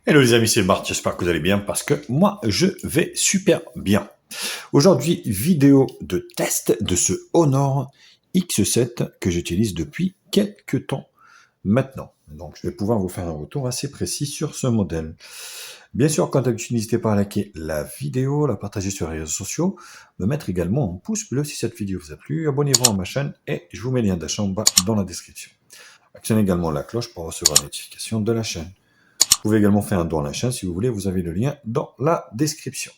Hello les amis, c'est Bart, j'espère que vous allez bien parce que moi je vais super bien. Aujourd'hui, vidéo de test de ce Honor X7 que j'utilise depuis quelques temps maintenant. Donc je vais pouvoir vous faire un retour assez précis sur ce modèle. Bien sûr, quand d'habitude, n'hésitez pas à liker la vidéo, la partager sur les réseaux sociaux, me mettre également un pouce bleu si cette vidéo vous a plu, abonnez-vous à ma chaîne et je vous mets le lien d'achat en bas dans la description. Actionnez également la cloche pour recevoir les notifications de la chaîne. Vous pouvez également faire un don à la chaîne si vous voulez, vous avez le lien dans la description.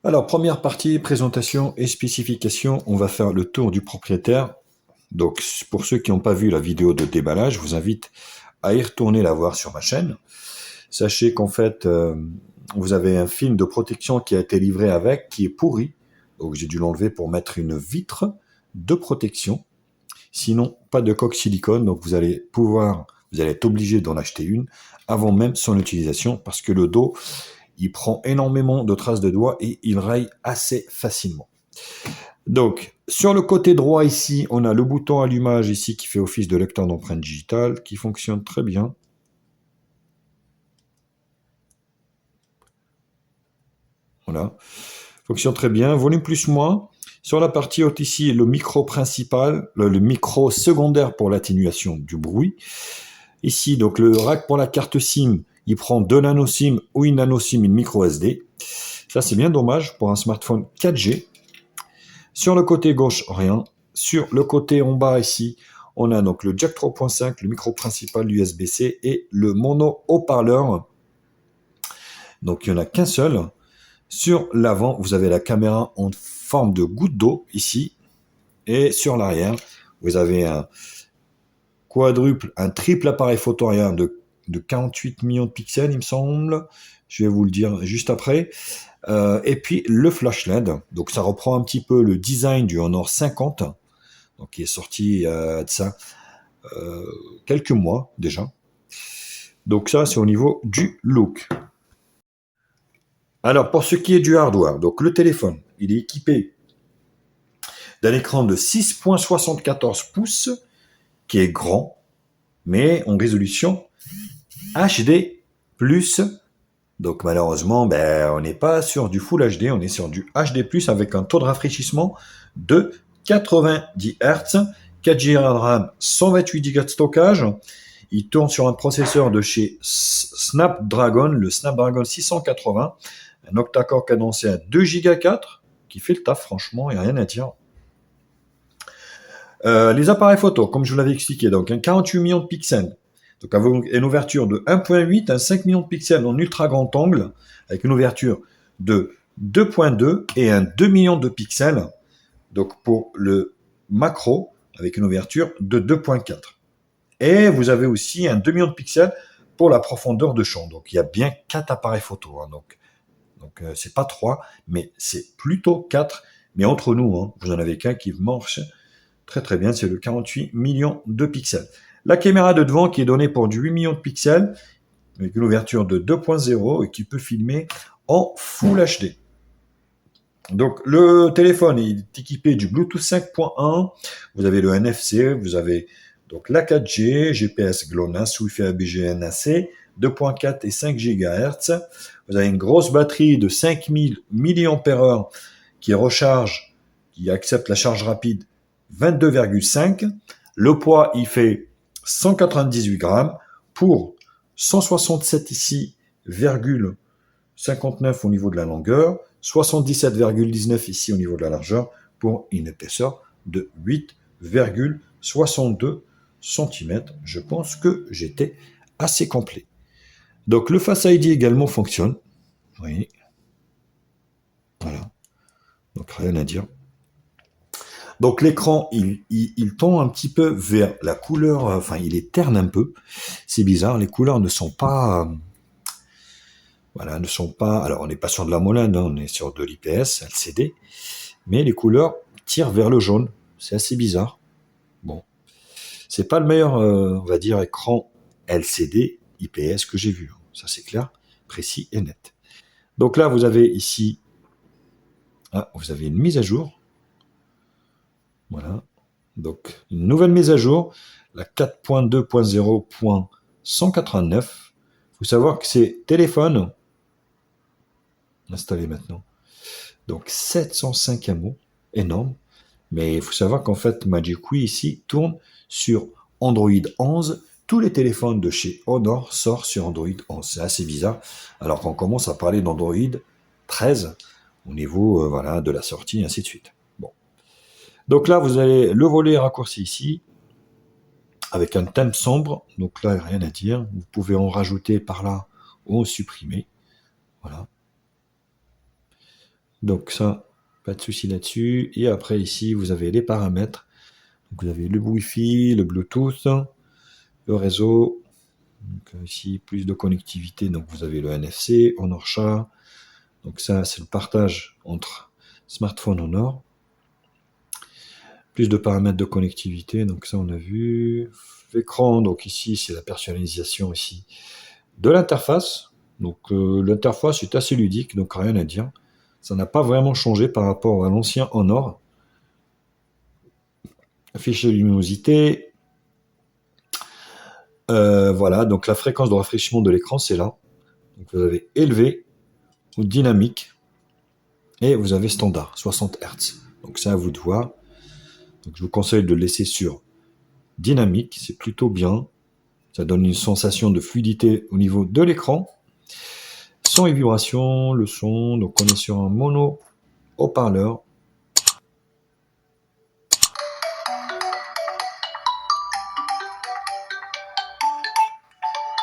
Alors, première partie, présentation et spécification, on va faire le tour du propriétaire. Donc, pour ceux qui n'ont pas vu la vidéo de déballage, je vous invite à y retourner la voir sur ma chaîne. Sachez qu'en fait, vous avez un film de protection qui a été livré avec, qui est pourri. Donc, j'ai dû l'enlever pour mettre une vitre de protection. Sinon, pas de coque silicone, donc vous allez être obligé d'en acheter une avant même son utilisation parce que le dos, il prend énormément de traces de doigts et il raye assez facilement. Donc, sur le côté droit ici, on a le bouton allumage ici qui fait office de lecteur d'empreinte digitale qui fonctionne très bien. Voilà, fonctionne très bien. Volume plus moins. Sur la partie haute ici, le micro principal, le micro secondaire pour l'atténuation du bruit. Ici, donc le rack pour la carte SIM, il prend 2 nano SIM ou une nano SIM, une micro SD. Ça, c'est bien dommage pour un smartphone 4G. Sur le côté gauche, rien. Sur le côté en bas ici, on a donc le jack 3.5, le micro principal, l'USB-C et le mono haut-parleur. Donc, il n'y en a qu'un seul. Sur l'avant, vous avez la caméra en forme de goutte d'eau ici. Et sur l'arrière, vous avez un triple appareil photo arrière de 48 millions de pixels, il me semble. Je vais vous le dire juste après. Et puis le flash LED. Donc ça reprend un petit peu le design du Honor 50, donc qui est sorti de ça quelques mois déjà. Donc ça, c'est au niveau du look. Alors pour ce qui est du hardware, donc le téléphone, il est équipé d'un écran de 6,74 pouces qui est grand, mais en résolution HD+. Donc malheureusement, on n'est pas sur du Full HD, on est sur du HD+, avec un taux de rafraîchissement de 90 Hz, 4 Go de RAM, 128 Go de stockage. Il tourne sur un processeur de chez Snapdragon, le Snapdragon 680, un octa-core cadencé à 2 Go 4, qui fait le taf, franchement, il n'y a rien à dire. Les appareils photo, comme je vous l'avais expliqué, donc un 48 millions de pixels, donc avec une ouverture de 1.8 à 5 millions de pixels en ultra grand angle, avec une ouverture de 2.2 et un 2 millions de pixels, donc pour le macro, avec une ouverture de 2.4. Et vous avez aussi un 2 millions de pixels pour la profondeur de champ. Donc il y a bien 4 appareils photo. Donc c'est pas 3, mais c'est plutôt 4. Mais entre nous, vous en avez qu'un qui marche très très bien, c'est le 48 millions de pixels. La caméra de devant qui est donnée pour du 8 millions de pixels, avec une ouverture de 2.0 et qui peut filmer en Full HD. Donc le téléphone est équipé du Bluetooth 5.1, vous avez le NFC, vous avez donc la 4G, GPS GLONASS, Wi-Fi ABG NAC, 2.4 et 5 GHz. Vous avez une grosse batterie de 5000 mAh qui recharge, qui accepte la charge rapide 22,5. Le poids, il fait 198 grammes pour 167 ici, 59 au niveau de la longueur, 77,19 ici au niveau de la largeur pour une épaisseur de 8,62 cm. Je pense que j'étais assez complet. Donc le Face ID également fonctionne. Oui. Voilà. Donc rien à dire. Donc l'écran, il tend un petit peu vers la couleur, enfin il est terne un peu. C'est bizarre, les couleurs ne sont pas... voilà, ne sont pas... Alors on n'est pas sur de la molinde, on est sur de l'IPS, LCD. Mais les couleurs tirent vers le jaune. C'est assez bizarre. Bon. C'est pas le meilleur, on va dire, écran LCD IPS que j'ai vu. Ça c'est clair, précis et net. Donc là, vous avez ici... vous avez une mise à jour. Voilà. Donc, une nouvelle mise à jour, la 4.2.0.189. faut savoir que ces téléphones, installés maintenant, donc 705 MO, énorme. Mais il faut savoir qu'en fait, Magic Wii ici tourne sur Android 11. Tous les téléphones de chez Honor sortent sur Android 11. C'est assez bizarre. Alors qu'on commence à parler d'Android 13 au niveau voilà, de la sortie, et ainsi de suite. Bon. Donc là, vous avez le volet raccourci ici, avec un thème sombre. Donc là, rien à dire. Vous pouvez en rajouter par là ou en supprimer. Voilà. Donc ça, pas de souci là-dessus. Et après ici, vous avez les paramètres. Donc vous avez le Wi-Fi, le Bluetooth, le réseau. Donc ici, plus de connectivité. Donc vous avez le NFC, Honor Chat. Donc ça, c'est le partage entre smartphone Honor. Plus de paramètres de connectivité. Donc ça, on a vu. L'écran, donc ici, c'est la personnalisation ici de l'interface. Donc l'interface est assez ludique, donc rien à dire. Ça n'a pas vraiment changé par rapport à l'ancien Honor. Affiche de luminosité. Voilà, donc la fréquence de rafraîchissement de l'écran, c'est là. Donc vous avez élevé ou dynamique et vous avez standard, 60 Hz. Donc c'est à vous de voir. Donc je vous conseille de le laisser sur dynamique, c'est plutôt bien. Ça donne une sensation de fluidité au niveau de l'écran. Son et vibration, le son, donc on est sur un mono haut-parleur.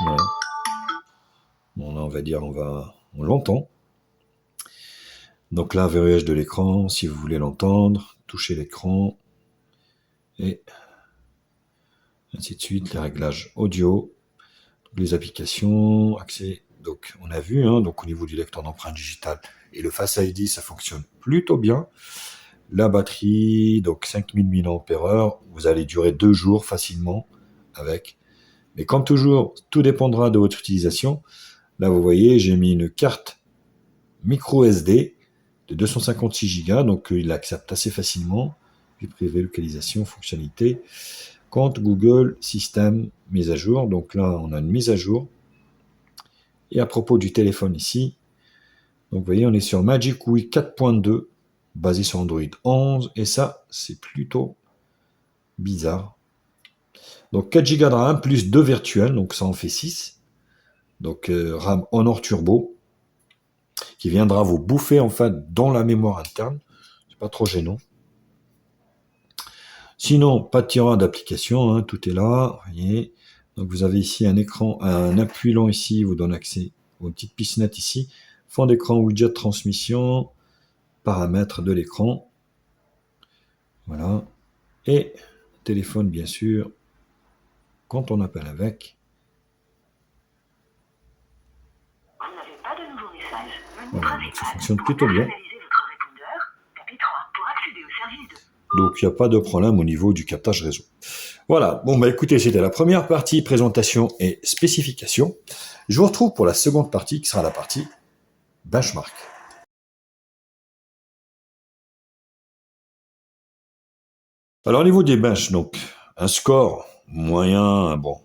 Voilà. Bon, là, on va dire, on l'entend. Donc là, verrouillage de l'écran, si vous voulez l'entendre, touchez l'écran, et ainsi de suite, les réglages audio, les applications, accès. Donc on a vu, hein, donc au niveau du lecteur d'empreinte digitale et le Face ID, ça fonctionne plutôt bien. La batterie, donc 5000 mAh, vous allez durer 2 jours facilement avec. Mais comme toujours, tout dépendra de votre utilisation. Là, vous voyez, j'ai mis une carte micro SD de 256 Go, donc il l'accepte assez facilement. Vie privée, localisation, fonctionnalité, compte Google, système, mise à jour. Donc là, on a une mise à jour. Et à propos du téléphone ici, donc vous voyez, on est sur Magic Wii 4.2, basé sur Android 11, et ça, c'est plutôt bizarre. Donc 4 Go de RAM plus 2 virtuels, donc ça en fait 6. Donc RAM Honor Turbo, qui viendra vous bouffer en fait dans la mémoire interne. C'est pas trop gênant. Sinon, pas de tireur d'application, hein, tout est là, vous voyez. Donc vous avez ici un écran, un appuyant ici, vous donne accès aux petites piscinettes ici. Fond d'écran, widget de transmission, paramètres de l'écran. Voilà. Et téléphone, bien sûr, quand on appelle avec. Vous n'avez pas de nouveau message. Voilà, donc ça fonctionne plutôt bien. Donc il n'y a pas de problème au niveau du captage réseau. Voilà, bon bah écoutez, c'était la première partie, présentation et spécification. Je vous retrouve pour la seconde partie, qui sera la partie benchmark. Alors au niveau des benches, donc un score moyen, bon,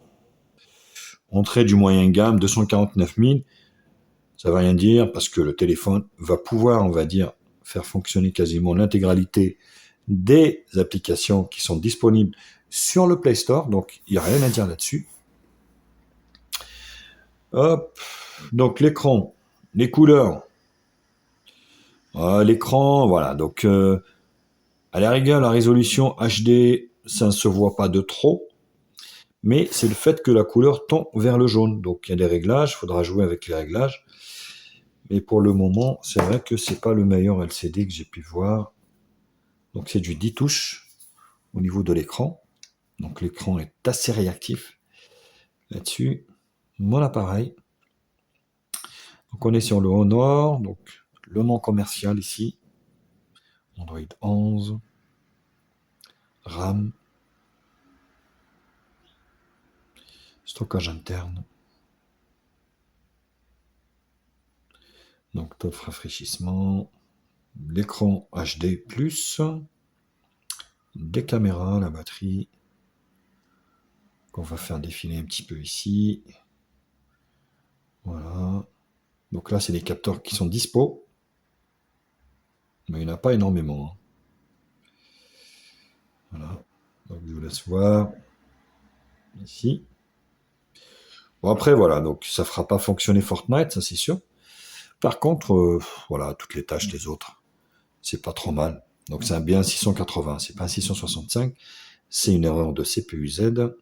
entrée du moyen gamme, 249 000, ça ne va rien dire parce que le téléphone va pouvoir, on va dire, faire fonctionner quasiment l'intégralité des applications qui sont disponibles sur le Play Store, donc il n'y a rien à dire là-dessus. Hop, donc l'écran, les couleurs, l'écran, voilà, donc à la rigueur, la résolution HD, ça ne se voit pas de trop, mais c'est le fait que la couleur tend vers le jaune, donc il y a des réglages, il faudra jouer avec les réglages, mais pour le moment, c'est vrai que c'est pas le meilleur LCD que j'ai pu voir, donc c'est du 10 touches au niveau de l'écran. Donc l'écran est assez réactif là-dessus. Mon appareil. Donc on est sur le Honor, donc le nom commercial ici. Android 11. RAM. Stockage interne. Donc taux de rafraîchissement. L'écran HD+. Des caméras, la batterie. Qu'on va faire défiler un petit peu ici. Donc là, c'est les capteurs qui sont dispo. Mais il n'y en a pas énormément. Hein. Voilà. Donc je vous laisse voir. Ici. Bon, après, voilà. Donc ça ne fera pas fonctionner Fortnite, ça c'est sûr. Par contre, voilà, toutes les tâches des autres, c'est pas trop mal. Donc c'est un bien 680, c'est pas un 665. C'est une erreur de CPU-Z.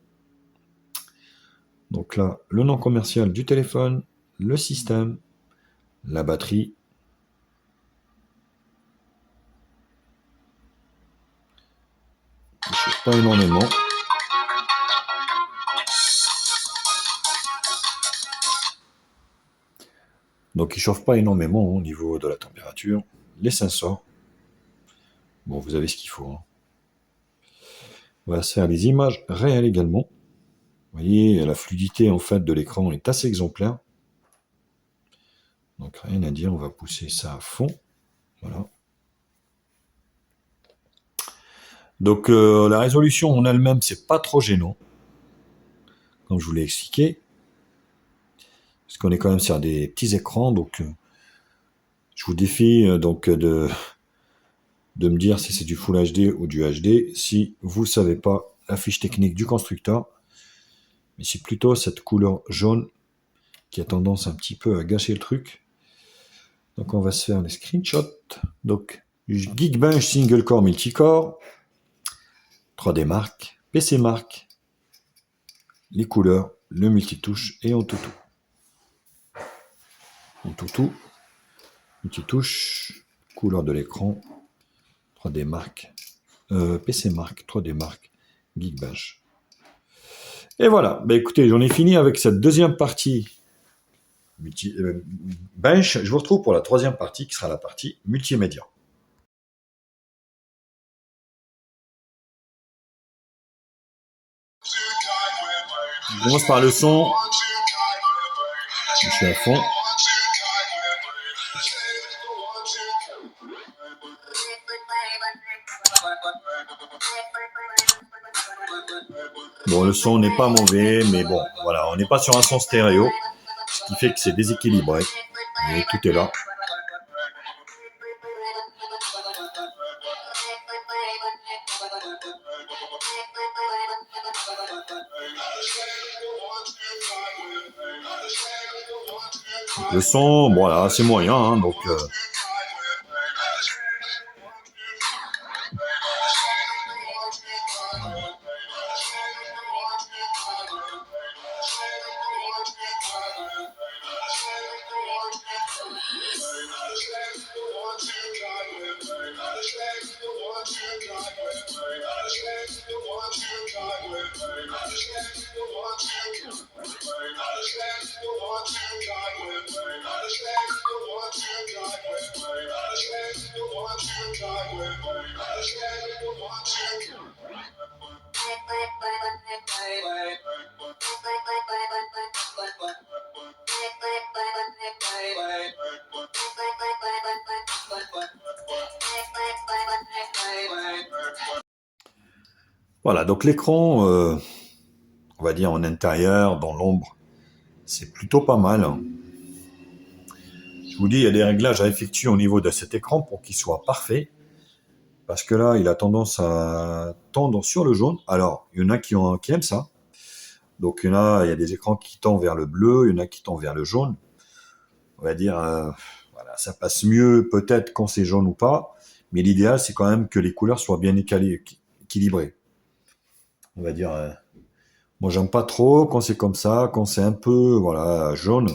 Donc là, le nom commercial du téléphone, le système, la batterie. Je sais pas énormément. Donc il chauffe pas énormément au niveau de la température. Les sensors. Bon, vous avez ce qu'il faut. Hein. On va se faire les images réelles également. Vous voyez, la fluidité en fait de l'écran est assez exemplaire. Donc rien à dire, on va pousser ça à fond. Voilà. Donc la résolution en elle-même, c'est pas trop gênant. Comme je vous l'ai expliqué. Parce qu'on est quand même sur des petits écrans, donc je vous défie donc de me dire si c'est du Full HD ou du HD, si vous ne savez pas la fiche technique du constructeur. Mais c'est plutôt cette couleur jaune qui a tendance un petit peu à gâcher le truc. Donc on va se faire les screenshots. Donc Geekbench Single Core Multicore, 3D Mark, PC Mark, les couleurs, le multitouche et en toutou. En toutou, multitouche, couleur de l'écran, 3D Mark, PC Mark, 3D Mark, Geekbench. Et voilà, bah écoutez, j'en ai fini avec cette deuxième partie Bench. Je vous retrouve pour la troisième partie qui sera la partie multimédia. Je commence par le son. Je suis à fond. Bon, le son n'est pas mauvais, mais bon, voilà, on n'est pas sur un son stéréo, ce qui fait que c'est déséquilibré. Et tout est là. Le son, voilà, c'est moyen, hein, donc... Voilà, donc l'écran, on va dire en intérieur, dans l'ombre, c'est plutôt pas mal. Hein. Je vous dis, il y a des réglages à effectuer au niveau de cet écran pour qu'il soit parfait. Parce que là, il a tendance à tendre sur le jaune. Alors, il y en a qui aiment ça. Donc, il y a des écrans qui tendent vers le bleu, il y en a qui tendent vers le jaune. On va dire, voilà, ça passe mieux peut-être quand c'est jaune ou pas. Mais l'idéal, c'est quand même que les couleurs soient bien équilibrées. On va dire, moi, j'aime pas trop quand c'est comme ça, quand c'est un peu, voilà, jaune.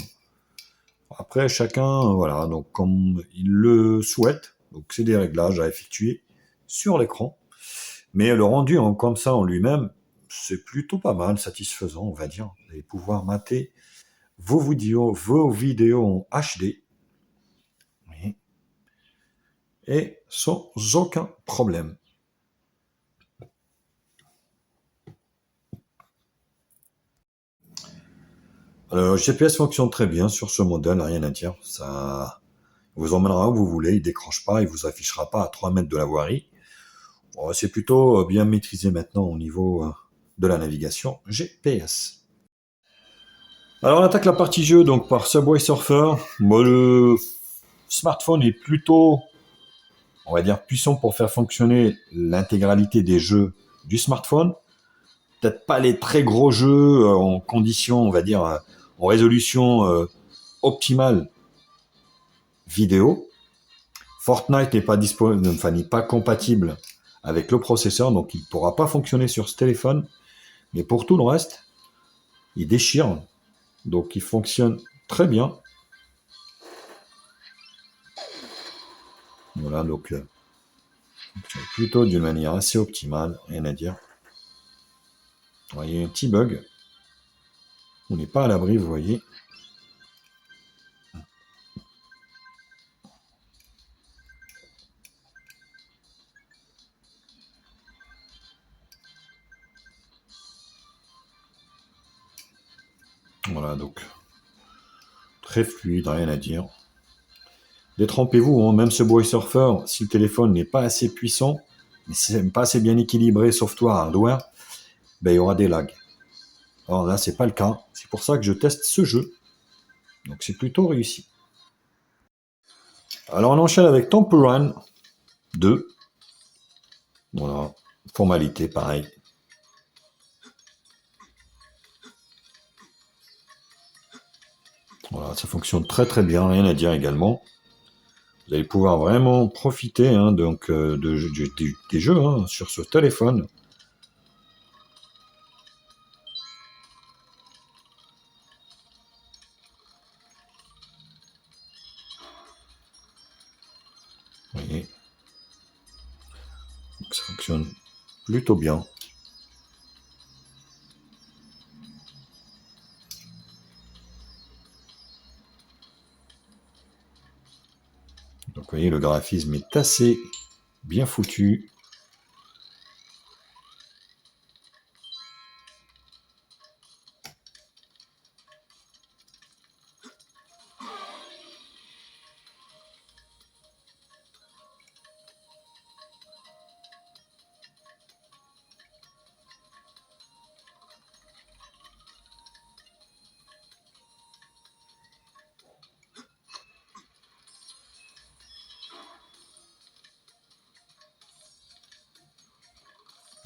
Après, chacun, voilà, donc comme il le souhaite. Donc, c'est des réglages à effectuer sur l'écran. Mais le rendu comme ça en lui-même, c'est plutôt pas mal, satisfaisant, on va dire. Vous allez pouvoir mater vos vidéos en HD. Oui. Et sans aucun problème. Alors, le GPS fonctionne très bien sur ce modèle, rien à dire. Ça vous emmènera où vous voulez, il ne décroche pas, il vous affichera pas à 3 mètres de la voirie. Bon, c'est plutôt bien maîtrisé maintenant au niveau de la navigation GPS. Alors on attaque la partie jeu donc par Subway Surfer. Bon, le smartphone est plutôt, on va dire, puissant pour faire fonctionner l'intégralité des jeux du smartphone. Peut-être pas les très gros jeux en conditions, on va dire, en résolution optimale vidéo. Fortnite n'est pas disponible, enfin n'est pas compatible avec le processeur, donc il ne pourra pas fonctionner sur ce téléphone. Mais pour tout le reste, il déchire. Donc il fonctionne très bien. Voilà, donc plutôt d'une manière assez optimale, rien à dire. Alors, il y a un petit bug. On n'est pas à l'abri, vous voyez. Voilà, donc très fluide, rien à dire. Détrompez-vous, hein, même ce Subway Surfer, si le téléphone n'est pas assez puissant, mais c'est pas assez bien équilibré, software, hardware, ben, il y aura des lags. Alors là, c'est pas le cas. C'est pour ça que je teste ce jeu. Donc c'est plutôt réussi. Alors on enchaîne avec Temple Run 2. Voilà, formalité pareil. Voilà, ça fonctionne très très bien, rien à dire également. Vous allez pouvoir vraiment profiter hein, donc, des jeux hein, sur ce téléphone. Vous voyez. Donc, ça fonctionne plutôt bien. Donc vous voyez, le graphisme est assez bien foutu.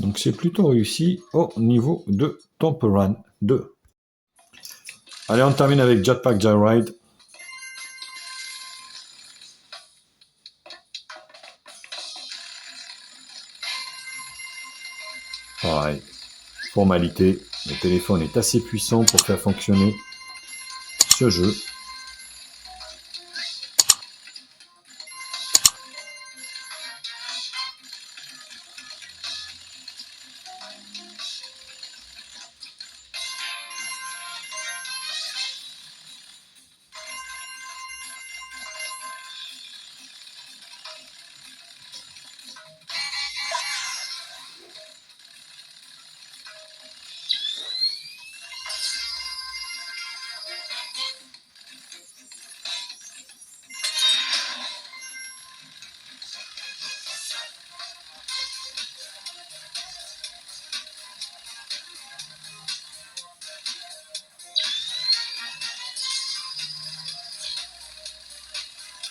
Donc c'est plutôt réussi au niveau de Temple Run 2. Allez, on termine avec Jetpack Joyride. Pareil, formalité, le téléphone est assez puissant pour faire fonctionner ce jeu.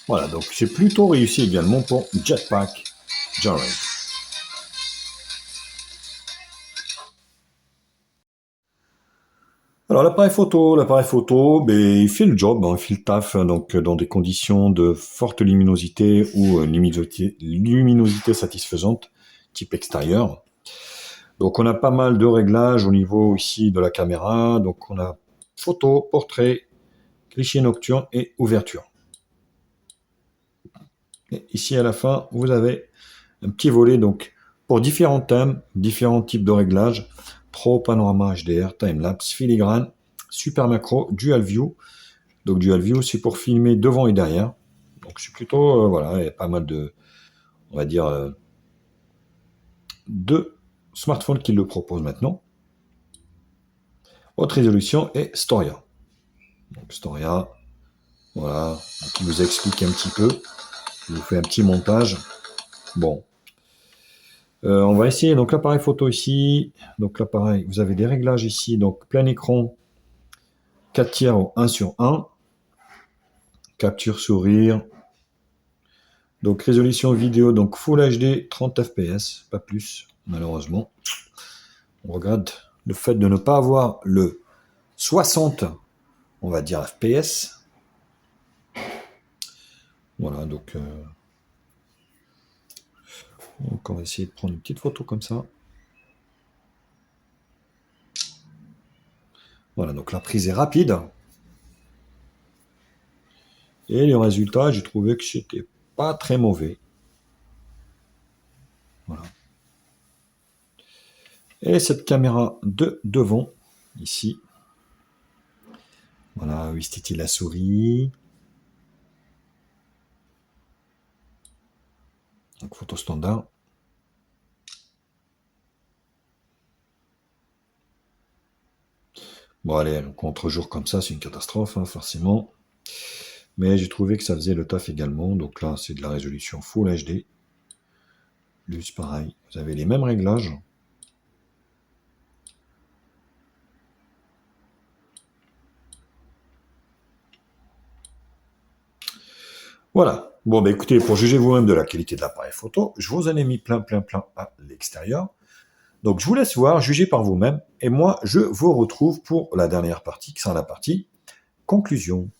Voilà, donc c'est plutôt réussi également pour Jetpack Joyride. Alors l'appareil photo, ben, il fait le job, hein, il fait le taf, hein, donc dans des conditions de forte luminosité ou luminosité satisfaisante, type extérieur. Donc on a pas mal de réglages au niveau ici de la caméra. Donc on a photo, portrait, cliché nocturne et ouverture. Et ici à la fin, vous avez un petit volet donc pour différents thèmes, différents types de réglages. Pro, panorama HDR, timelapse, filigrane, super macro, dual view. Donc dual view, c'est pour filmer devant et derrière. Donc c'est plutôt, voilà, il y a pas mal de, on va dire, de smartphones qui le proposent maintenant. Haute résolution et Storia. Donc Storia, voilà, qui vous explique un petit peu. Je vous fais un petit montage. Bon. On va essayer, donc l'appareil photo ici. Donc l'appareil, vous avez des réglages ici, donc plein écran 4 tiers au 1/1. Capture sourire. Donc résolution vidéo, donc Full HD 30 fps, pas plus, malheureusement. On regrette le fait de ne pas avoir le 60, on va dire, fps. Voilà, donc on va essayer de prendre une petite photo comme ça. Voilà, donc la prise est rapide. Et le résultat, j'ai trouvé que c'était pas très mauvais. Voilà. Et cette caméra de devant, ici. Voilà, où est la souris. Donc photo standard. Bon allez, un contre-jour comme ça, c'est une catastrophe, hein, forcément. Mais j'ai trouvé que ça faisait le taf également. Donc là, c'est de la résolution Full HD. Plus pareil, vous avez les mêmes réglages. Voilà. Bon, bah écoutez, pour juger vous-même de la qualité de l'appareil photo, je vous en ai mis plein à l'extérieur. Donc je vous laisse voir, juger par vous-même. Et moi, je vous retrouve pour la dernière partie, qui sera la partie conclusion.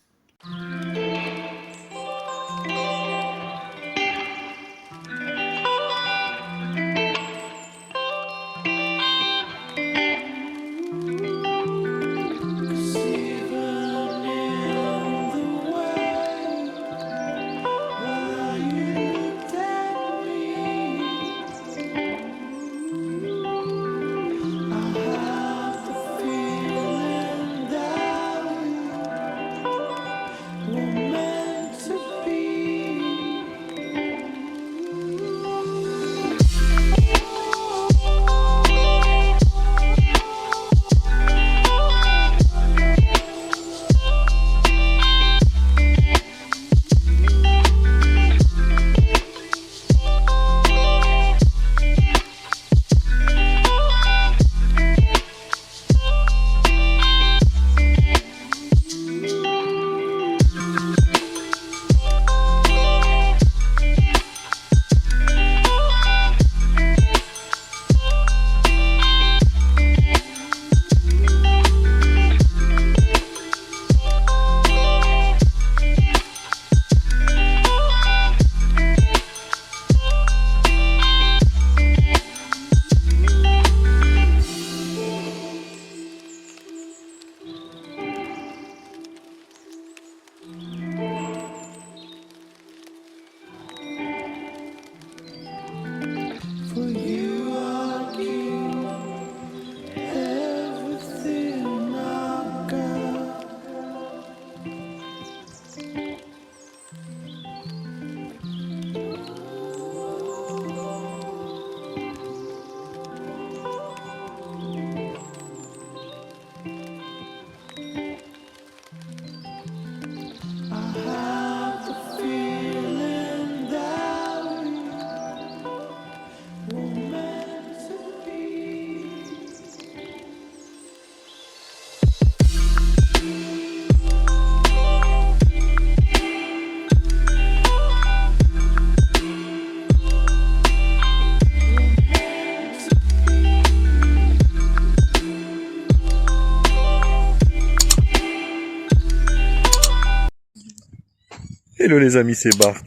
Hello les amis, c'est Bart.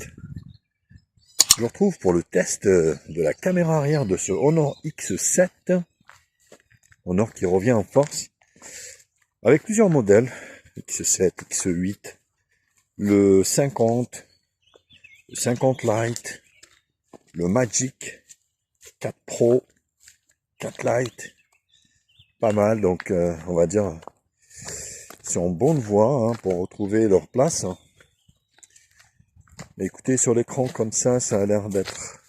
Je vous retrouve pour le test de la caméra arrière de ce Honor X7. Honor qui revient en force avec plusieurs modèles. X7, X8, le 50, le 50 Lite, le Magic 4 Pro, 4 Lite. Pas mal, donc on va dire c'est en bonne voie hein, pour retrouver leur place. Mais écoutez, sur l'écran comme ça a l'air d'être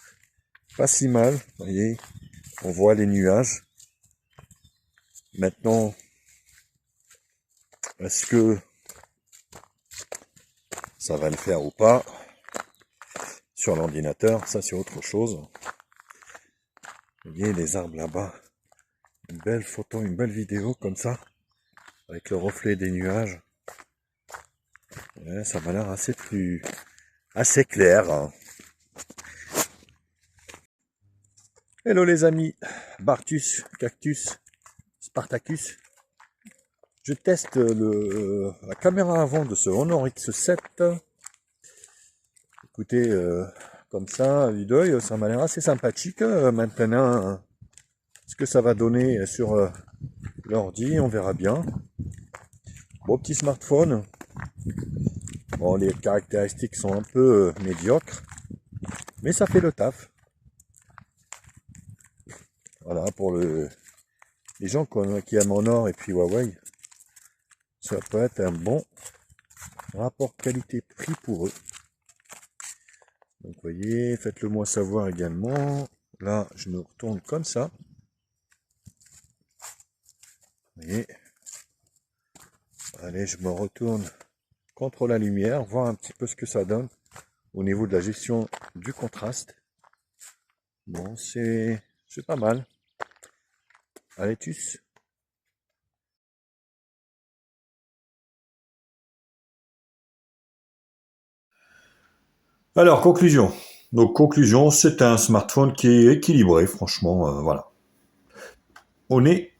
pas si mal. Vous voyez, on voit les nuages. Maintenant, est-ce que ça va le faire ou pas sur l'ordinateur? Ça, c'est autre chose. Vous voyez les arbres là-bas. Une belle photo, une belle vidéo comme ça. avec le reflet des nuages. Ouais, ça m'a l'air assez clair. Hein. Hello les amis, Bartus, Cactus, Spartacus. Je teste la caméra avant de ce Honor X7. Écoutez, comme ça, à vue d'œil, ça m'a l'air assez sympathique. Maintenant, ce que ça va donner sur l'ordi, on verra bien. Beau petit smartphone. Bon, les caractéristiques sont un peu médiocres, mais ça fait le taf. Voilà, pour les gens qui aiment Honor et puis Huawei, ça peut être un bon rapport qualité-prix pour eux. Donc, vous voyez, faites-le moi savoir également. Là, je me retourne comme ça. Vous voyez. Allez, je me retourne contre la lumière, voir un petit peu ce que ça donne au niveau de la gestion du contraste. Bon, c'est pas mal. Allez, tchuss. Alors, conclusion. Donc, conclusion, c'est un smartphone qui est équilibré, franchement, voilà. On est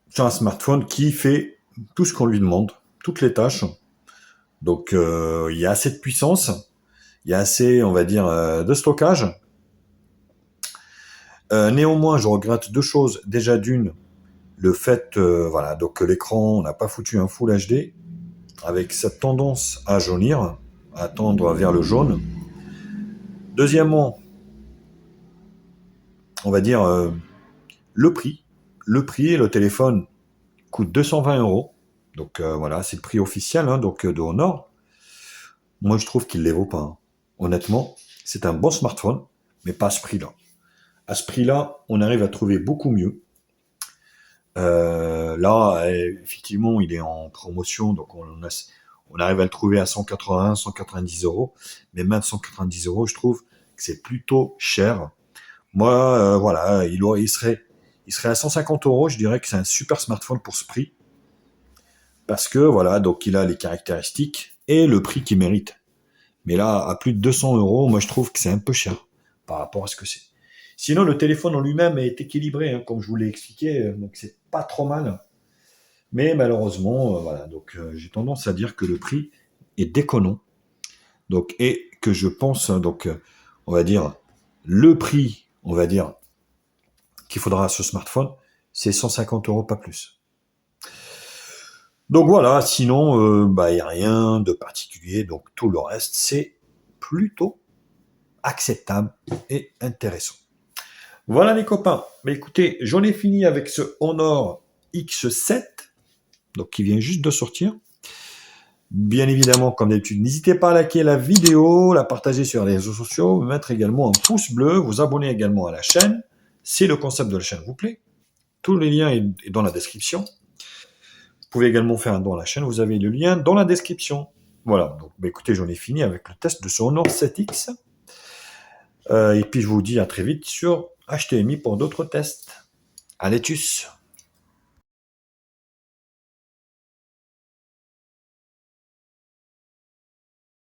sur un smartphone qui fait tout ce qu'on lui demande, toutes les tâches. Donc, il y a assez de puissance, il y a assez, on va dire, de stockage. Néanmoins, je regrette deux choses. Déjà, d'une, le fait, voilà, donc que l'écran, on n'a pas foutu un Full HD, avec cette tendance à jaunir, à tendre vers le jaune. Deuxièmement, on va dire le prix. Le prix, le téléphone coûte 220 €. Donc voilà, c'est le prix officiel hein, donc, de Honor. Moi, je trouve qu'il ne les vaut pas. Hein. Honnêtement, c'est un bon smartphone, mais pas à ce prix-là. À ce prix-là, on arrive à trouver beaucoup mieux. Là, effectivement, il est en promotion, donc on arrive à le trouver à 180, 190 €. Mais même 190 €, je trouve que c'est plutôt cher. Moi, voilà, il serait à 150 €. Je dirais que c'est un super smartphone pour ce prix. Parce que, voilà, donc il a les caractéristiques et le prix qu'il mérite. Mais là, à plus de 200 €, moi je trouve que c'est un peu cher par rapport à ce que c'est. Sinon, le téléphone en lui-même est équilibré, hein, comme je vous l'ai expliqué, donc c'est pas trop mal. Mais malheureusement, voilà, donc j'ai tendance à dire que le prix est déconnant. Donc, et que je pense, donc, on va dire, le prix, on va dire, qu'il faudra à ce smartphone, c'est 150 €, pas plus. Donc voilà, sinon, il n'y a rien de particulier, donc tout le reste, c'est plutôt acceptable et intéressant. Voilà les copains, mais écoutez, j'en ai fini avec ce Honor X7, donc qui vient juste de sortir. Bien évidemment, comme d'habitude, n'hésitez pas à liker la vidéo, la partager sur les réseaux sociaux, mettre également un pouce bleu, vous abonner également à la chaîne, si le concept de la chaîne vous plaît. Tout le lien est dans la description. Vous pouvez également faire un don à la chaîne, vous avez le lien dans la description. Voilà, donc bah, écoutez, j'en ai fini avec le test de ce Honor 7X. Et puis je vous dis à très vite sur HTMI pour d'autres tests. Allez, tchuss!